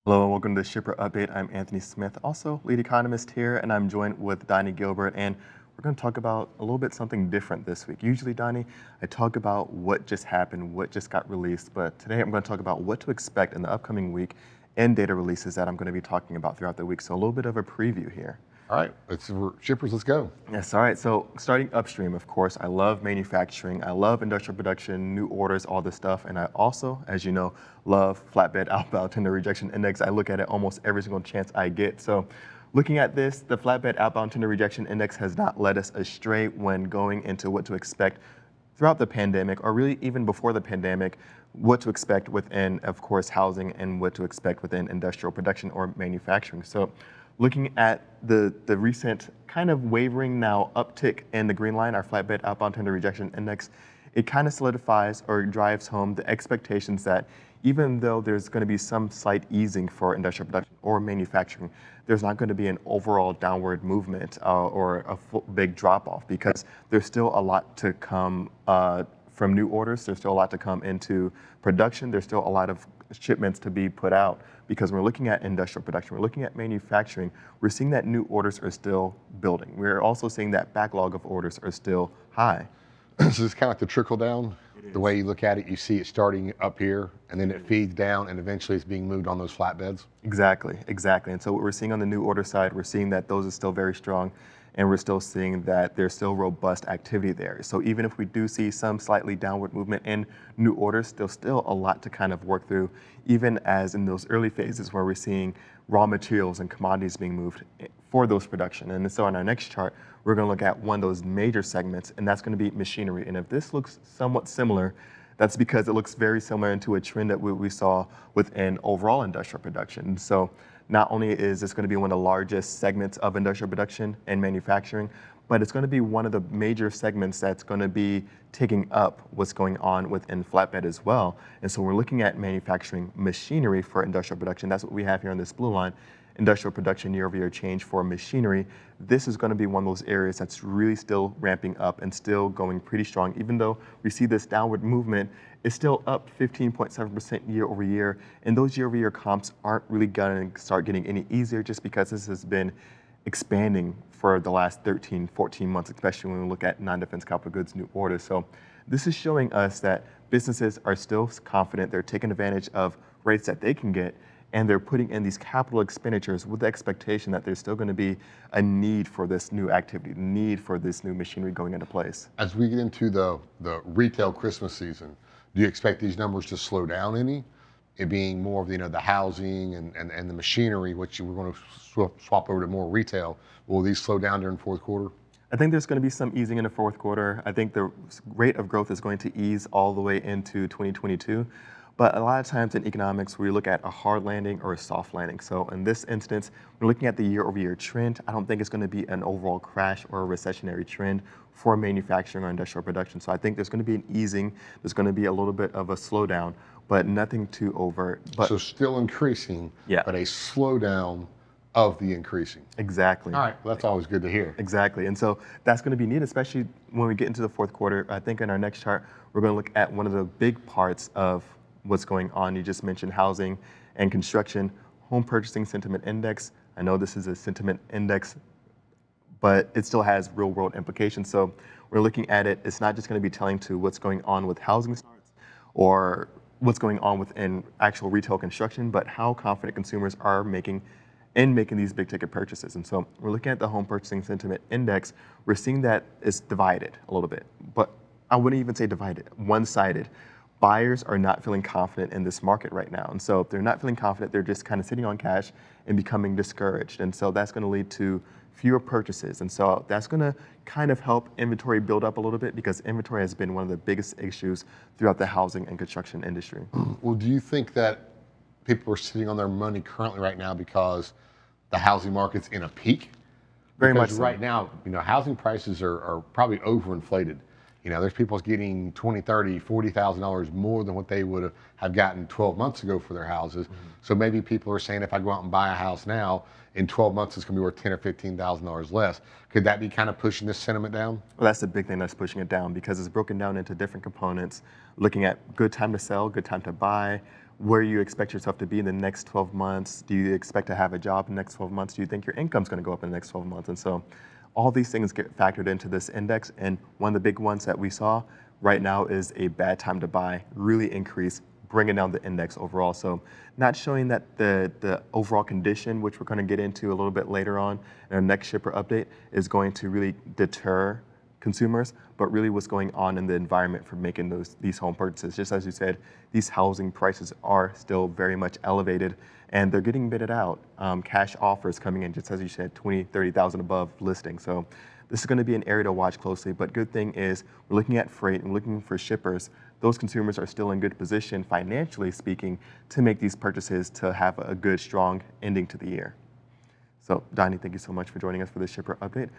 Hello and welcome to the Shipper Update. I'm Anthony Smith, also lead economist here, and I'm joined with Donnie Gilbert, and we're going to talk about a little bit something different this week. Usually, Donnie, I talk about what just happened, what just got released, but today I'm going to talk about what to expect in the upcoming week and data releases that I'm going to be talking about throughout the week. So a little bit of a preview here. All right, shippers, let's go. Yes, all right. So starting upstream, of course, I love manufacturing. I love industrial production, new orders, all this stuff. And I also, as you know, love flatbed outbound tender rejection index. I look at it almost every single chance I get. So looking at this, the flatbed outbound tender rejection index has not led us astray when going into what to expect throughout the pandemic, or really even before the pandemic, what to expect within, of course, housing and what to expect within industrial production or manufacturing. So looking at the recent kind of wavering now uptick in the green line, our flatbed outbound tender rejection index, it kind of solidifies or drives home the expectations that even though there's going to be some slight easing for industrial production or manufacturing, there's not going to be an overall downward movement or a big drop off, because there's still a lot to come from new orders. There's still a lot to come into production. There's still a lot of shipments to be put out, because we're looking at industrial production, we're looking at manufacturing, we're seeing that new orders are still building. We're also seeing that backlog of orders are still high. So it's kind of like the trickle down. The way you look at it, you see it starting up here, and then it feeds down, and eventually it's being moved on those flatbeds. Exactly, exactly. And so what we're seeing on the new order side, we're seeing that those are still very strong, and we're still seeing that there's still robust activity there. So even if we do see some slightly downward movement in new orders, there's still a lot to kind of work through, even as in those early phases where we're seeing raw materials and commodities being moved for those production. And so on our next chart, we're going to look at one of those major segments, and that's going to be machinery. And if this looks somewhat similar, that's because it looks very similar into a trend that we saw within overall industrial production. So not only is this going to be one of the largest segments of industrial production and manufacturing, but it's going to be one of the major segments that's going to be taking up what's going on within flatbed as well. And so we're looking at manufacturing machinery for industrial production. That's what we have here on this blue line. Industrial production year-over-year change for machinery. This is going to be one of those areas that's really still ramping up and still going pretty strong. Even though we see this downward movement, it's still up 15.7% year-over-year. And those year-over-year comps aren't really going to start getting any easier, just because this has been expanding for the last 13, 14 months, especially when we look at non-defense capital goods new orders. So this is showing us that businesses are still confident. They're taking advantage of rates that they can get, and they're putting in these capital expenditures with the expectation that there's still going to be a need for this new activity, need for this new machinery going into place. As we get into the retail Christmas season, do you expect these numbers to slow down any? It being more of the housing and the machinery, which we're going to swap over to more retail. Will these slow down during fourth quarter? I think there's going to be some easing in the fourth quarter. I think the rate of growth is going to ease all the way into 2022. But a lot of times in economics, we look at a hard landing or a soft landing. So in this instance, we're looking at the year-over-year trend. I don't think it's going to be an overall crash or a recessionary trend for manufacturing or industrial production. So I think there's going to be an easing. There's going to be a little bit of a slowdown, but nothing too overt. But so still increasing, yeah, but a slowdown of the increasing. Exactly. All right, well, that's always good to hear. Exactly. And so that's going to be neat, especially when we get into the fourth quarter. I think in our next chart, we're going to look at one of the big parts of what's going on. You just mentioned housing and construction, home purchasing sentiment index. I know this is a sentiment index, but it still has real world implications. So we're looking at it, it's not just going to be telling to what's going on with housing starts or what's going on within actual retail construction, but how confident consumers are making these big ticket purchases. And so we're looking at the home purchasing sentiment index. We're seeing that it's divided a little bit, but I wouldn't even say divided, one-sided. Buyers are not feeling confident in this market right now. And so if they're not feeling confident, they're just kind of sitting on cash and becoming discouraged. And so that's going to lead to fewer purchases. And so that's going to kind of help inventory build up a little bit, because inventory has been one of the biggest issues throughout the housing and construction industry. Well, do you think that people are sitting on their money currently right now because the housing market's in a peak? Very because much so. Right now, housing prices are probably overinflated. There's people getting $20,000, $30,000, $40,000 more than what they would have gotten 12 months ago for their houses. Mm-hmm. So maybe people are saying, if I go out and buy a house now, in 12 months it's going to be worth $10,000 or $15,000 less. Could that be kind of pushing this sentiment down? Well, that's the big thing that's pushing it down, because it's broken down into different components, looking at good time to sell, good time to buy, where you expect yourself to be in the next 12 months. Do you expect to have a job in the next 12 months? Do you think your income's going to go up in the next 12 months? And so all these things get factored into this index. And one of the big ones that we saw right now is a bad time to buy, really increase, bringing down the index overall. So not showing that the overall condition, which we're going to get into a little bit later on in our next shipper update, is going to really deter consumers, but really what's going on in the environment for making these home purchases. Just as you said, these housing prices are still very much elevated and they're getting bidded out. Cash offers coming in, just as you said, 20, 30,000 above listing. So this is going to be an area to watch closely, but good thing is we're looking at freight and looking for shippers. Those consumers are still in good position, financially speaking, to make these purchases to have a good, strong ending to the year. So Donnie, thank you so much for joining us for this shipper update.